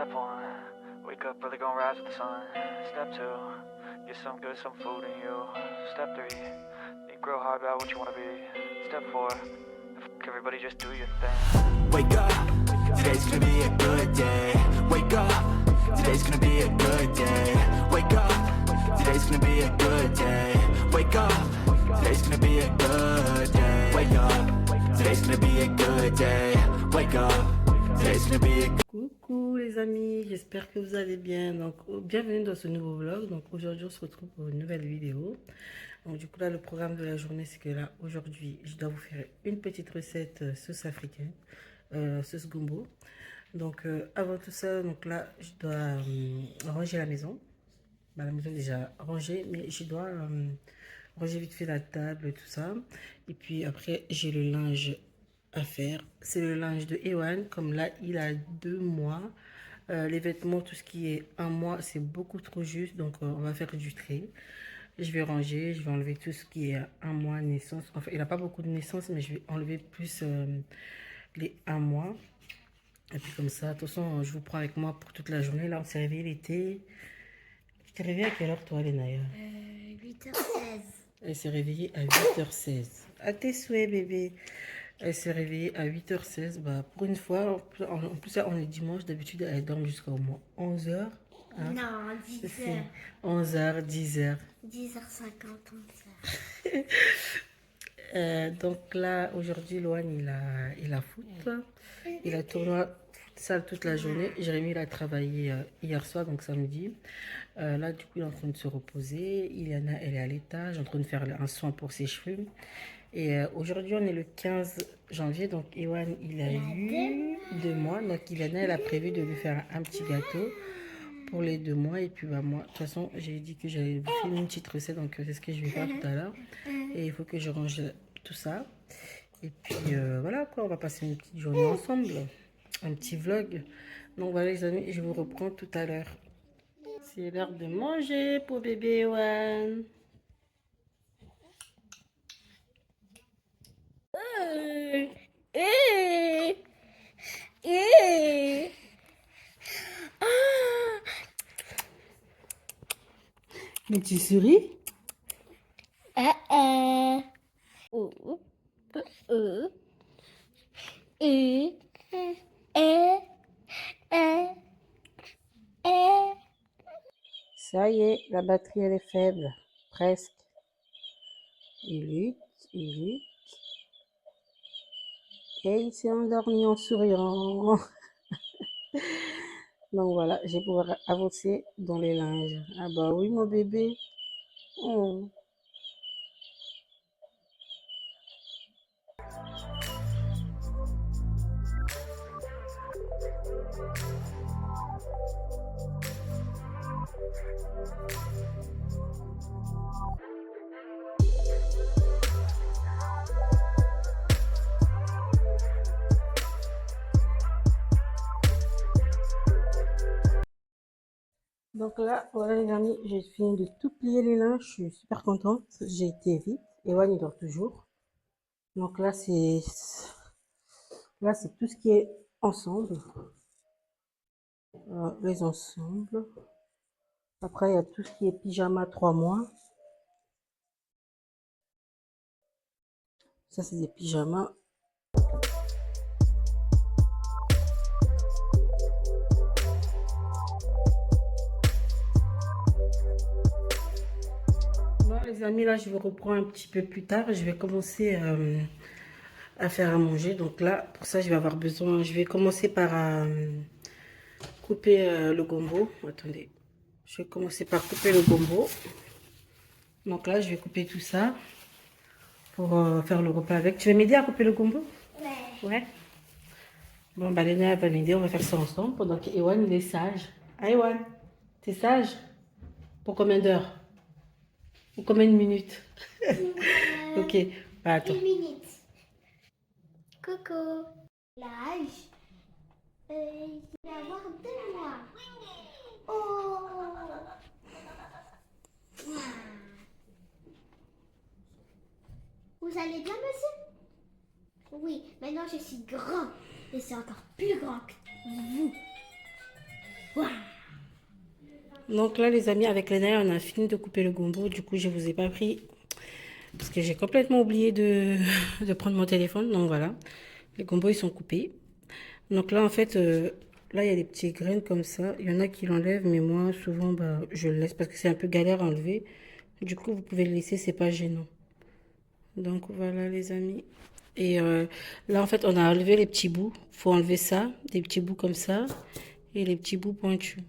Step one, wake up early, gonna rise with the sun. Step two, get some good, some food in you. Step three, think real hard about what you wanna be. Step four, fuck everybody, just do your thing. Wake up, today's gonna be a good day. Wake up, today's gonna be a good day. Wake up, today's gonna be a good day. Wake up, today's gonna be a good day. Wake up, today's gonna be a good day. Wake up, today's gonna be a good day. Coucou les amis, j'espère que vous allez bien. Donc bienvenue dans ce nouveau vlog. Donc aujourd'hui on se retrouve pour une nouvelle vidéo. Donc du coup là le programme de la journée c'est que là aujourd'hui je dois vous faire une petite recette sauce africaine, sauce gombo. Donc avant tout ça, donc là je dois ranger la maison. Bah, la maison est déjà rangée, mais je dois ranger vite fait la table et tout ça. Et puis après j'ai le linge à faire. C'est le linge de Ewan, comme là il a 2 mois. Les vêtements, tout ce qui est 1 mois, c'est beaucoup trop juste, donc on va faire du tri. Je vais ranger, je vais enlever tout ce qui est 1 mois naissance. Enfin, il n'a pas beaucoup de naissance, mais je vais enlever plus les 1 mois. Et puis comme ça, de toute façon, je vous prends avec moi pour toute la journée. Là, on s'est réveillé l'été. Tu t'es réveillée à quelle heure toi, Lénaïa? 8h16. Elle s'est réveillée à 8h16. À tes souhaits, bébé. Elle s'est réveillée à 8h16. Bah, pour une fois, en plus, on est dimanche. D'habitude, elle dort jusqu'à au moins 11h. Hein? Non, 10h. 11h, 10h. 10h50, 11h. Donc là, aujourd'hui, Loane, il a foot. Il a tourné salle toute la journée. Jérémy, il a travaillé hier soir, donc samedi. Là, du coup, il est en train de se reposer. Iliana, elle est à l'étage, en train de faire un soin pour ses cheveux. Et aujourd'hui, on est le 15 janvier, donc Ewan, il a eu 2 mois. Donc Iliana, elle a prévu de lui faire un petit gâteau pour les 2 mois. Et puis, bah, moi, de toute façon, j'ai dit que j'allais vous filmer une petite recette, donc c'est ce que je vais faire tout à l'heure. Et il faut que je range tout ça. Et puis, voilà, quoi, on va passer une petite journée ensemble, un petit vlog. Donc voilà, les amis, je vous reprends tout à l'heure. C'est l'heure de manger pour bébé Ewan. Mais tu souris? Ça y est, la batterie elle est faible, presque. Il lutte, il lutte. Et il s'est endormi en souriant. Donc voilà, je vais pouvoir avancer dans les linges. Ah bah oui, mon bébé. Oh. Donc là, voilà les amis, j'ai fini de tout plier les linges. Je suis super contente. J'ai été vite. Ewan, il dort toujours. Donc là c'est tout ce qui est ensemble. Les ensembles. Après, il y a tout ce qui est pyjama 3 mois. Ça, c'est des pyjamas. Bon, les amis, là, je vais reprendre un petit peu plus tard. Je vais commencer à faire à manger. Donc là, pour ça, je vais avoir besoin. Je vais commencer par couper le gombo. Attendez. Je vais commencer par couper le gombo. Donc là, je vais couper tout ça pour faire le repas avec. Tu vas m'aider à couper le gombo? Ouais. Ouais. Bon, bah, Léna va m'aider. On va faire ça ensemble pendant qu'Ewan, il est sage. Ah, Ewan, t'es sage? Pour combien d'heures? Pour combien de minutes? Ok. Bah, attends. 1 minute. Coucou. L'âge. Il va avoir 2 mois. Oh. Vous allez bien, monsieur? Oui, maintenant je suis grand. Et c'est encore plus grand que vous. Donc là, les amis, avec Léna, on a fini de couper le gombo. Du coup, je vous ai pas pris parce que j'ai complètement oublié de prendre mon téléphone. Donc voilà, les gombos, ils sont coupés. Donc là, en fait, là, il y a des petits graines comme ça. Il y en a qui l'enlèvent, mais moi, souvent, bah, je le laisse parce que c'est un peu galère à enlever. Du coup, vous pouvez le laisser, c'est pas gênant. Donc voilà, les amis. Et là, en fait, on a enlevé les petits bouts. Faut enlever ça, des petits bouts comme ça, et les petits bouts pointus.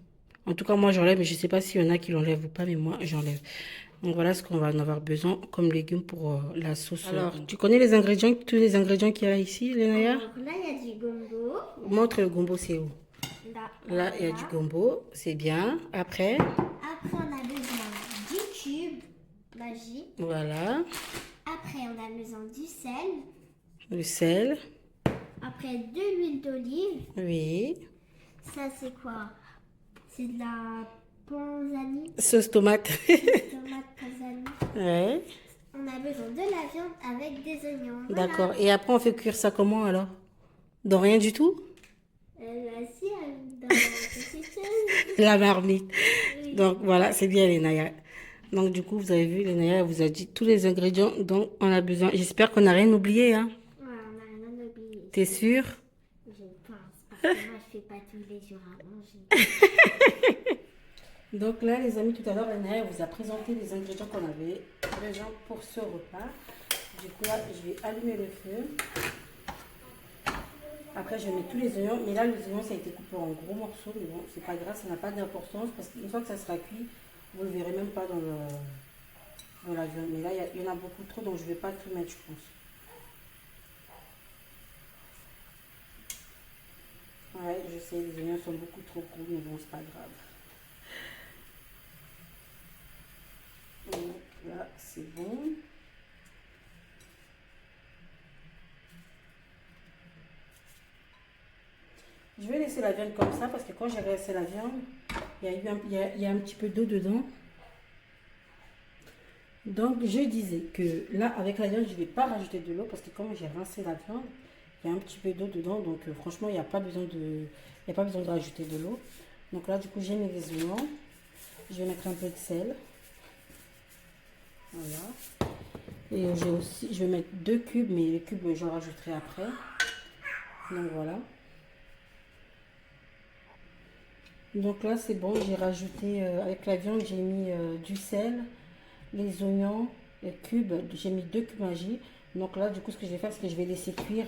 En tout cas, moi, j'enlève, mais je sais pas s'il y en a qui l'enlèvent ou pas, mais moi, j'enlève. Donc voilà ce qu'on va en avoir besoin comme légumes pour la sauce. Alors, tu connais les ingrédients, tous les ingrédients qu'il y a ici, Lénaya? Alors là, il y a du gombo. Montre le gombo, c'est où? Là, Là, il y a du gombo, c'est bien. Après, Après, on a besoin du cube magique. voilà, Après, on a besoin du sel. le sel, Après, de l'huile d'olive. oui. Ça, c'est quoi? C'est de la panzani. Sauce tomate. Tomate panzani. Ouais, On a besoin de la viande avec des oignons. Voilà. d'accord. Et après, on fait cuire ça comment alors? Dans rien du tout? Si, dans la petite chose. La marmite. Oui. Donc voilà, c'est bien Lénaya. Donc du coup, vous avez vu, Lénaya vous a dit tous les ingrédients dont on a besoin. J'espère qu'on n'a rien oublié, hein? Ouais, on a rien oublié. T'es sûr? Je pense, parce que moi, je fais pas tous les jours à manger. Donc là, les amis, tout à l'heure, Lénaya vous a présenté les ingrédients qu'on avait présents pour ce repas. Du coup, là, je vais allumer le feu. Après, je vais mettre tous les oignons. Mais là, les oignons, ça a été coupé en gros morceaux. Mais bon, c'est pas grave, ça n'a pas d'importance. Parce qu'une fois que ça sera cuit, vous ne le verrez même pas dans la viande. Mais là, il y en a beaucoup trop, donc je ne vais pas tout mettre, je pense. Ouais, je sais, les oignons sont beaucoup trop gros, mais bon, c'est pas grave. Donc là, c'est bon. Je vais laisser la viande comme ça parce que quand j'ai rincé la viande, il y a un petit peu d'eau dedans. Donc je disais que là, avec la viande, je ne vais pas rajouter de l'eau parce que comme j'ai rincé la viande, il y a un petit peu d'eau dedans. Donc franchement, il n'y a pas besoin de rajouter de l'eau. Donc là, du coup, j'ai mis les oignons. Je vais mettre un peu de sel. Voilà. Et je vais mettre 2 cubes, mais les cubes, j'en rajouterai après. Donc voilà. Donc là, c'est bon. J'ai rajouté, avec la viande, j'ai mis du sel, les oignons, les cubes. J'ai mis 2 cubes magie. Donc là, du coup, ce que je vais faire, c'est que je vais laisser cuire.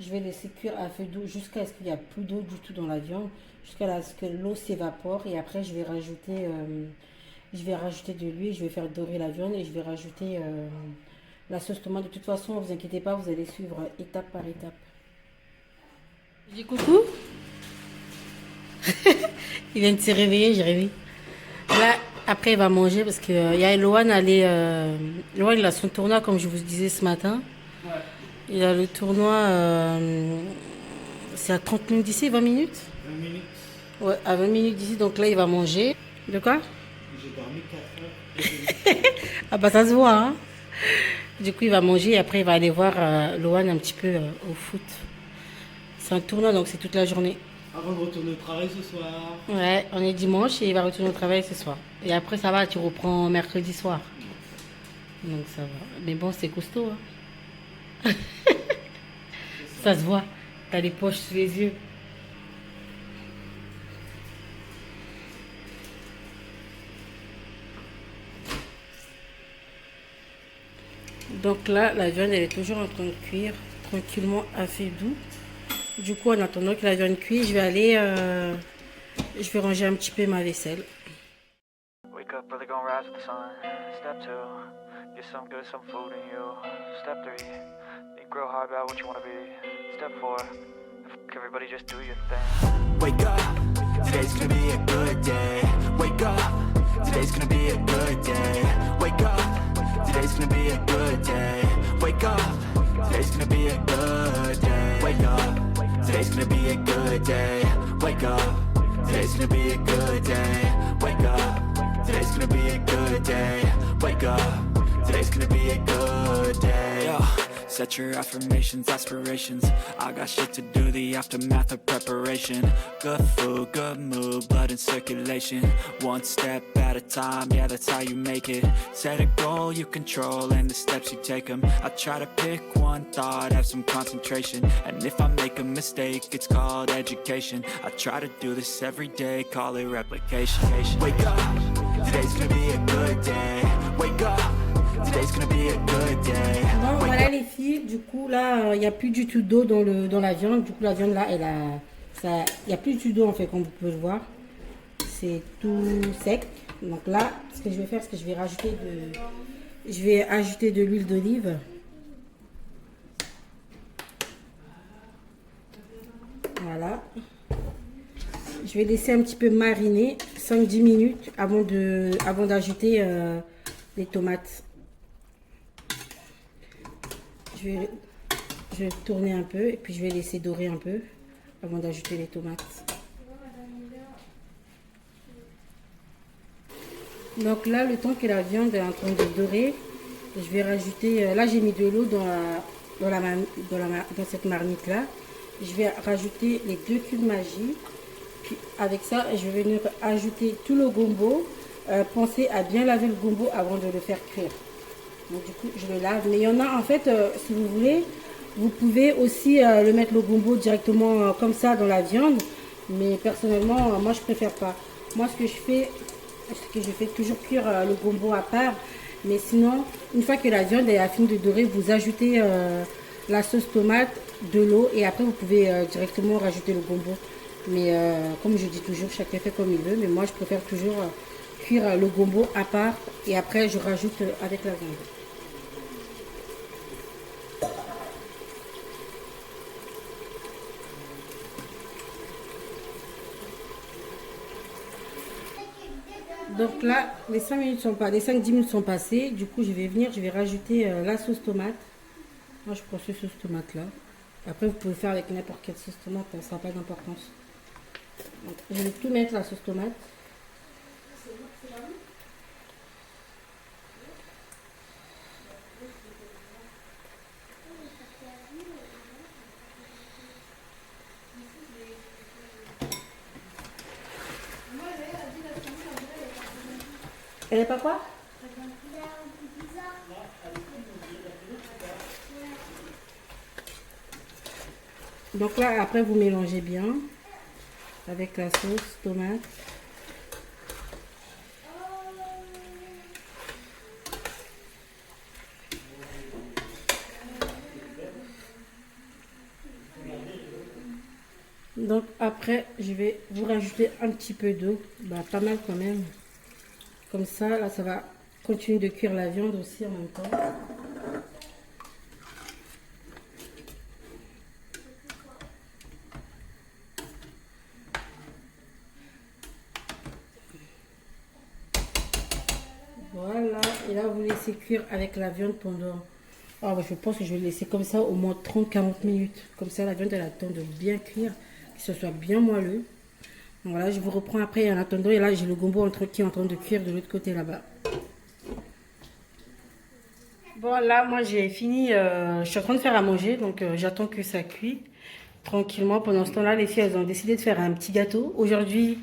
Je vais laisser cuire à feu doux jusqu'à ce qu'il n'y a plus d'eau du tout dans la viande. Jusqu'à ce que l'eau s'évapore. Et après, je vais rajouter de l'huile. Je vais faire dorer la viande et je vais rajouter la sauce tomate. De toute façon, ne vous inquiétez pas, vous allez suivre étape par étape. Je dis coucou. Il vient de se réveiller, j'ai réveillé. Là, après, il va manger parce que y a Loan, Loan, il a son tournoi, comme je vous disais ce matin. Ouais. Il a le tournoi, c'est à 30 minutes d'ici, 20 minutes 20 minutes. Ouais, à 20 minutes d'ici, donc là, il va manger. De quoi? J'ai dormi 4 heures. Ah bah ça se voit, hein. Du coup, il va manger et après, il va aller voir Loan un petit peu au foot. C'est un tournoi, donc c'est toute la journée. Avant de retourner au travail ce soir. Ouais, on est dimanche et il va retourner au travail ce soir. Et après, ça va, tu reprends mercredi soir. Donc ça va. Mais bon, c'est costaud. Hein. Ça se voit. T'as les poches sous les yeux. Donc là, la viande, elle est toujours en train de cuire tranquillement à feu doux. Du coup, en attendant que la viande cuise, je vais ranger un petit peu ma vaisselle. Wake up, brother, gonna rise with the sun. Step 2, get some good, some food in you. Step 3, think real hard about what you wanna be. Step 4, everybody just do your thing. Wake up, today's gonna be a good day. Wake up, today's gonna be a good day. Wake up, today's gonna be a good day. Wake up, today's gonna be a good day. Wake up, today's gonna be a good day. Wake up, today's gonna be a good day. Wake up, today's gonna be a good day. Wake up, today's gonna be a good day. Yo. Set your affirmations, aspirations. I got shit to do, the aftermath of preparation. Good food, good mood, blood in circulation. One step at a time, yeah, that's how you make it. Set a goal you control and the steps you take them. I try to pick one thought, have some concentration. And if I make a mistake, it's called education. I try to do this every day, call it replication. Wake up, today's gonna be a good day. Wake up, today's gonna be a good day. Bon, voilà les filles, du coup là, il n'y a plus du tout d'eau dans la viande. Du coup, la viande là, il n'y a plus du tout d'eau en fait, comme vous pouvez le voir. C'est tout sec. Donc là, ce que je vais faire, c'est que je vais ajouter de l'huile d'olive. Voilà. Je vais laisser un petit peu mariner 5-10 minutes avant d'ajouter les tomates. Je vais tourner un peu et puis je vais laisser dorer un peu avant d'ajouter les tomates. Donc là, le temps que la viande est en train de dorer, je vais rajouter, là j'ai mis de l'eau dans cette marmite là. Je vais rajouter les 2 cubes Maggi. Puis avec ça, je vais venir ajouter tout le gombo. Pensez à bien laver le gombo avant de le faire cuire. Donc du coup, je le lave. Mais il y en a en fait, si vous voulez, vous pouvez aussi le mettre le gombo directement comme ça dans la viande. Mais personnellement, moi je préfère pas. Moi ce que je fais toujours cuire le gombo à part. Mais sinon, une fois que la viande est fini de dorer, vous ajoutez la sauce tomate, de l'eau et après vous pouvez directement rajouter le gombo. Mais comme je dis toujours, chacun fait comme il veut. Mais moi je préfère toujours cuire le gombo à part et après je rajoute avec la viande. Donc là, les 5-10 minutes sont passées. Du coup, je vais rajouter la sauce tomate. Moi, je prends cette sauce tomate là. Après, vous pouvez faire avec n'importe quelle sauce tomate, ça n'a pas d'importance. Je vais tout mettre la sauce tomate. Elle n'est pas quoi? Donc là, après, vous mélangez bien avec la sauce tomate. Donc après, je vais vous rajouter un petit peu d'eau, pas mal quand même. Comme ça, là, ça va continuer de cuire la viande aussi en même temps. Voilà, et là, vous laissez cuire avec la viande pendant... je pense que je vais laisser comme ça au moins 30-40 minutes. Comme ça, la viande, elle a le temps de bien cuire, que ce soit bien moelleux. Voilà, je vous reprends après en attendant. Et là, j'ai le gombo qui est en train de cuire de l'autre côté là-bas. Bon, là, moi, j'ai fini. Je suis en train de faire à manger. Donc, j'attends que ça cuit tranquillement. Pendant ce temps-là, les filles, elles ont décidé de faire un petit gâteau. Aujourd'hui,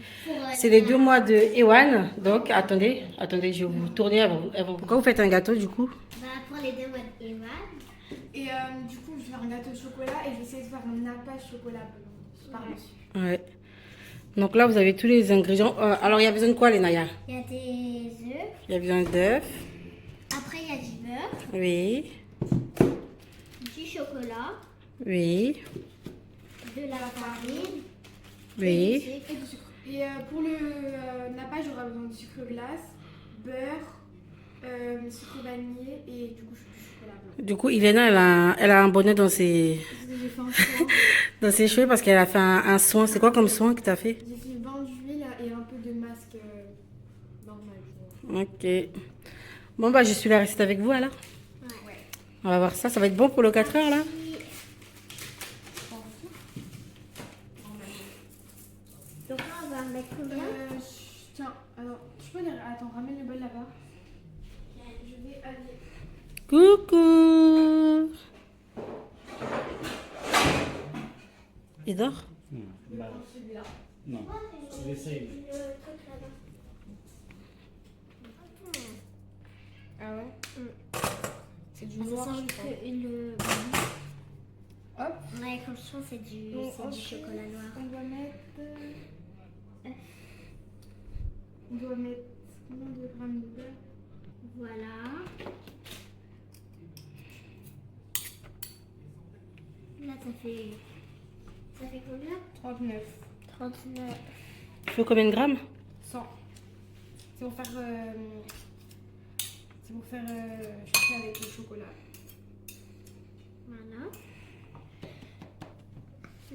c'est les 2 mois de Ewan. Donc, attendez, je vais vous tourner. Pourquoi vous faites un gâteau, du coup? Pour les 2 mois d'Ewan. Et du coup, je vais faire un gâteau au chocolat et je vais essayer de faire un nappage chocolat blanc par-dessus. Ouais. Donc là, vous avez tous les ingrédients. Alors, il y a besoin de quoi, les Naya? Il y a des œufs. Il y a besoin d'œufs. Après, il y a du beurre, Oui. du chocolat, Oui. de la farine, Oui. Et du sucre. Et pour le nappage, j'aurai besoin de sucre glace, beurre, sucre vanillé et du coup, du chocolat blanc. Du coup, Iléna, elle a un bonnet dans ses, J'ai fait un soin. dans ses cheveux parce qu'elle a fait un soin. C'est quoi comme soin que tu as fait? J'ai fait 20 d'huile et un peu de masque normal. Ok. Bon, je suis là, reste avec vous, alors. Ouais. On va voir ça. Ça va être bon pour le 4 heures, là? Donc là, on va en mettre combien? Tiens, alors, tu peux dire, attends, ramène le bol là-bas. Je vais aller. Coucou! Il dort? Bah, non. J'essaye. Ah ouais. C'est du Ça noir, sent je crois. le... Hop. Ouais, comme je sens, c'est du ensuite, chocolat noir. On doit mettre... On doit mettre combien de grammes de beurre? Voilà. Là, ça fait combien? 39. 39. Tu veux combien de grammes? 100. C'est pour faire... chercher avec le chocolat. Voilà.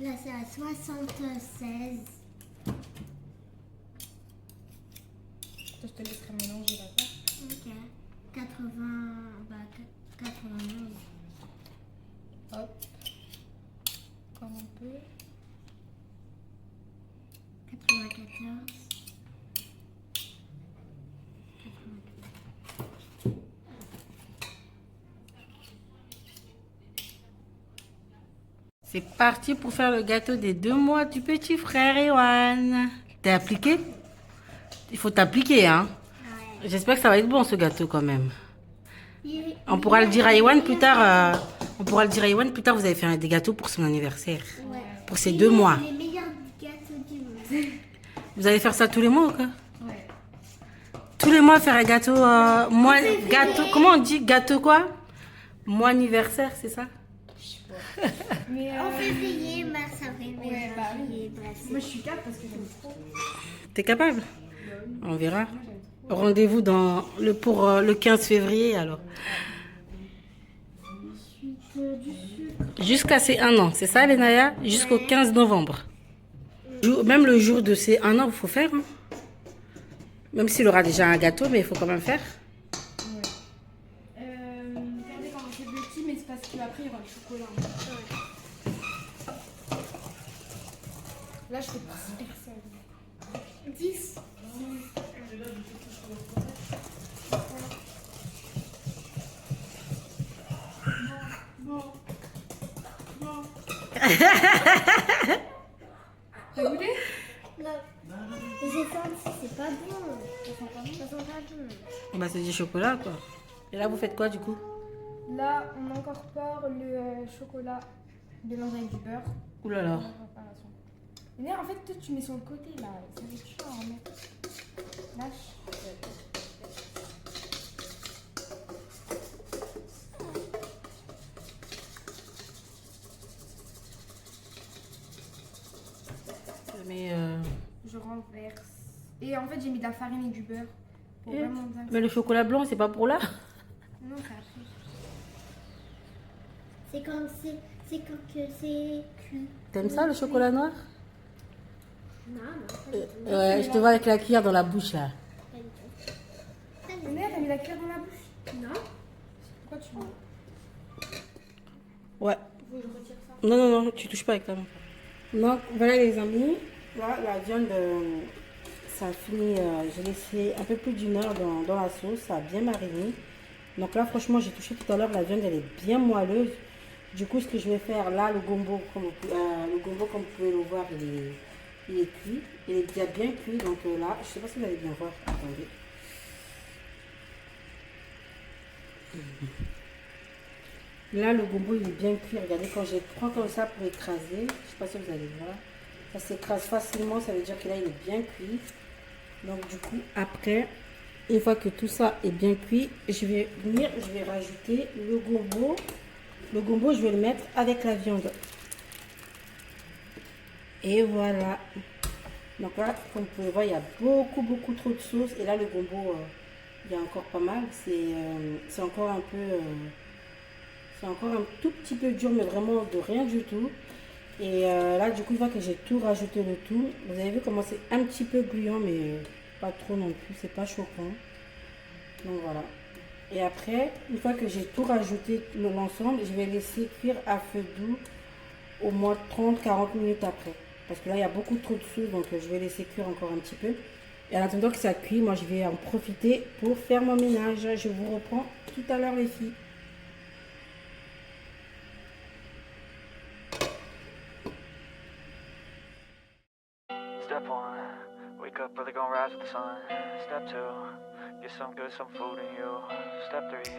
Là, c'est à 76. Je te laisserai mélanger là-bas. Ok. 80... Bah, 91. Hop. Comme on peut. 94. C'est parti pour faire le gâteau des 2 mois du petit frère Ewan. T'es appliqué? Il faut t'appliquer, hein. Ouais. J'espère que ça va être bon ce gâteau quand même. Il- On pourra le dire à Ewan plus tard. On pourra le dire à Ewan plus tard. Vous avez fait des gâteaux pour son anniversaire. Ouais. Pour ses 2 mois. Les meilleurs gâteaux du monde. Vous allez faire ça tous les mois ou quoi? Ouais. Tous les mois faire un gâteau. Gâteau. Comment on dit gâteau quoi? Mois anniversaire, c'est ça? Mais En février, mars, avril, mai, Ouais, bah oui. juillet, bref. moi je suis capable parce que j'aime trop. T'es capable? On verra. Rendez-vous pour le 15 février alors. Du sucre. Jusqu'à ses 1 an, c'est ça Lenaya? Jusqu'au 15 novembre. Même le jour de ses 1 an, il faut faire. Hein. Même s'il aura déjà un gâteau, mais il faut quand même faire. Regardez comment c'est petit, mais c'est parce qu'après il y aura le chocolat. Là je fais 10 personnes. 10. T'as goûté? Non. J'ai senti, c'est pas bon. Ça sent pas bon. Bah, c'est du chocolat quoi. Et là, vous faites quoi du coup? Là on incorpore le chocolat mélangé avec du beurre. Ouh là là. Mais en fait, toi, tu mets sur le côté là, ça va être chaud à remettre. Lâche. Mais, Je renverse. Et en fait, j'ai mis de la farine et du beurre. Pour vraiment bien. mais le chocolat blanc, c'est pas pour là? Non, ça après. C'est quand que c'est cuit. T'aimes ça le chocolat noir? Non, pas du tout. Ouais, je te vois avec la cuillère dans la bouche là. Pas du tout. Mais t'as mis la cuillère dans la bouche? Non. Pourquoi tu mets? Ouais. Faut que je retire ça. Non, non, non, tu touches pas avec ta main. Donc voilà les amis, là la viande, ça a fini, j'ai laissé un peu plus d'1 heure dans la sauce, ça a bien mariné. Donc là franchement j'ai touché tout à l'heure, la viande elle est bien moelleuse. Du coup ce que je vais faire là, le gombo comme vous pouvez le voir, il est cuit, il est déjà bien cuit. Donc là, je sais pas si vous allez bien voir, attendez. Là, le gombo, il est bien cuit. Regardez, quand je prends comme ça pour écraser, je ne sais pas si vous allez voir, ça s'écrase facilement, ça veut dire que là, il est bien cuit. Donc, du coup, après, une fois que tout ça est bien cuit, je vais rajouter le gombo. Le gombo, je vais le mettre avec la viande. Et voilà. Donc là, comme vous pouvez voir, il y a beaucoup trop de sauce. Et là, le gombo, il y a encore pas mal. C'est encore un peu... c'est encore un tout petit peu dur, mais vraiment de rien du tout. Et là, du coup, une fois que j'ai tout rajouté le tout, vous avez vu comment c'est un petit peu gluant, mais pas trop non plus. C'est pas choquant. Donc voilà. Et après, une fois que j'ai tout rajouté l'ensemble, je vais laisser cuire à feu doux au moins 30-40 minutes après. Parce que là, il y a beaucoup trop de sauce, donc je vais laisser cuire encore un petit peu. Et en attendant que ça cuit, moi, je vais en profiter pour faire mon ménage. Je vous reprends tout à l'heure, les filles. really gonna rise with the sun. Step 2, get some good, some food in you. Step 3,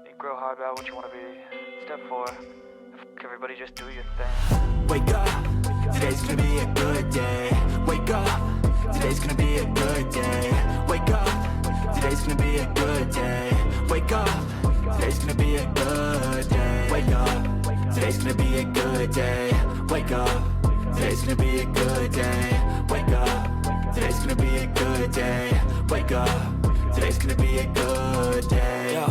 you grow hard about what you wanna be. Step 4, everybody just do your thing. Wake up, today's gonna be a good day. Wake up, today's gonna be a good day. Wake up, today's gonna be a good day. Wake up, today's gonna be a good day. Wake up, today's gonna be a good day. Wake up, today's gonna be a good day. Wake up, today's gonna be a good day. Wake up, today's gonna be a good day. Yo.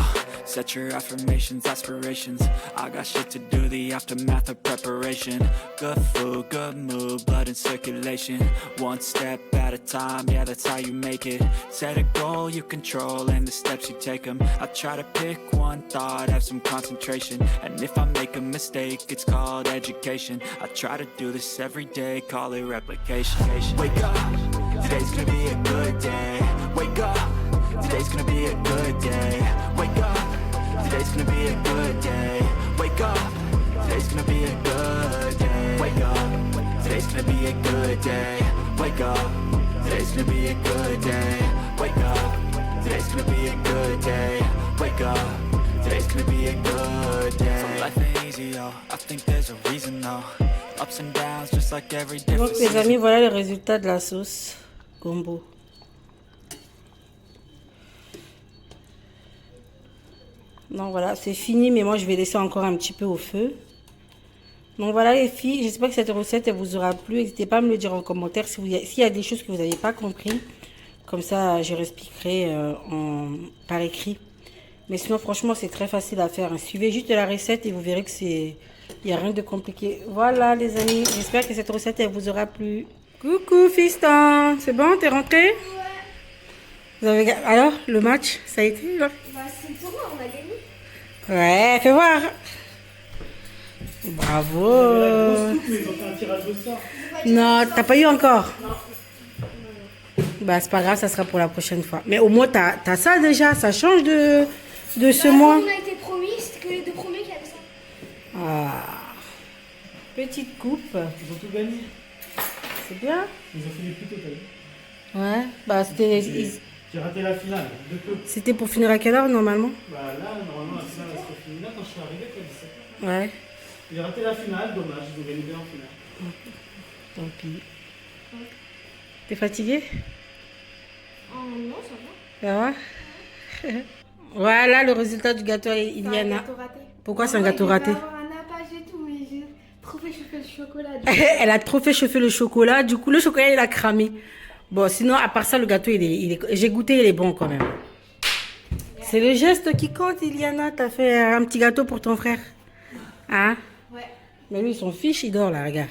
Set your affirmations, aspirations. I got shit to do, the aftermath of preparation. Good food, good mood, blood in circulation. One step at a time, yeah, that's how you make it. Set a goal you control and the steps you take them. I try to pick one thought, have some concentration. And if I make a mistake, it's called education. I try to do this every day, call it replication. Wake up, today's gonna be a good day. Wake up, today's gonna be a good day. Wake up, today's gonna be a good day. Wake up, today's gonna be a good day. Wake up, today's gonna be a good day. Wake up, today's gonna be a good day. Wake up, today's gonna be a good day. Wake up, today's gonna be a good day. So life ain't easy, yo. I think there's a reason, though. Ups and downs, just like every different Donc les amis, voilà le résultat de la sauce gombo. Donc voilà, c'est fini, mais moi je vais laisser encore un petit peu au feu. Donc voilà les filles, j'espère que cette recette elle vous aura plu. N'hésitez pas à me le dire en commentaire s'il y a des choses que vous n'avez pas compris. Comme ça, je expliquerai par écrit. Mais sinon, franchement, c'est très facile à faire. Suivez juste la recette et vous verrez que il n'y a rien de compliqué. Voilà les amis, j'espère que cette recette elle vous aura plu. Coucou fiston, c'est bon, t'es rentré? Vous avez... Alors, le match, ça a été là? Bah, c'est le tournoi, on a gagné. Ouais, fais voir. Bravo. Mais ils ont fait un tirage au sort. Non, t'as pas eu encore? Bah, c'est pas grave, ça sera pour la prochaine fois. Mais au moins, t'as ça déjà, ça change de ce mois. On a été promis, c'était que les 2 premiers qui avaient ça. Ah. Petite coupe. Ils ont tout gagné. C'est bien. Ils ont fini plus tôt, t'as vu. Ouais, bah c'était... J'ai raté la finale, de peu. C'était pour finir à quelle heure normalement? Bah là, normalement, la finale, elle serait finie là quand je suis arrivé, quoi, 17h. Ouais. J'ai raté la finale, dommage, ils ont gagné bien en finale. Tant pis. T'es fatigué? Oh non, ça va. Ça va? Voilà le résultat du gâteau C'est un Iliana. gâteau raté. Pourquoi c'est un gâteau raté? Il devait avoir un nappage et tout, mais j'ai trop fait chauffer le chocolat. Elle a trop fait chauffer le chocolat. Du coup, le chocolat, il a cramé. Bon, sinon, à part ça, le gâteau, j'ai goûté, il est bon quand même. C'est le geste qui compte, Iliana. T'as fait un petit gâteau pour ton frère. Hein? Ouais. Mais lui, son fiche, il dort là, regarde.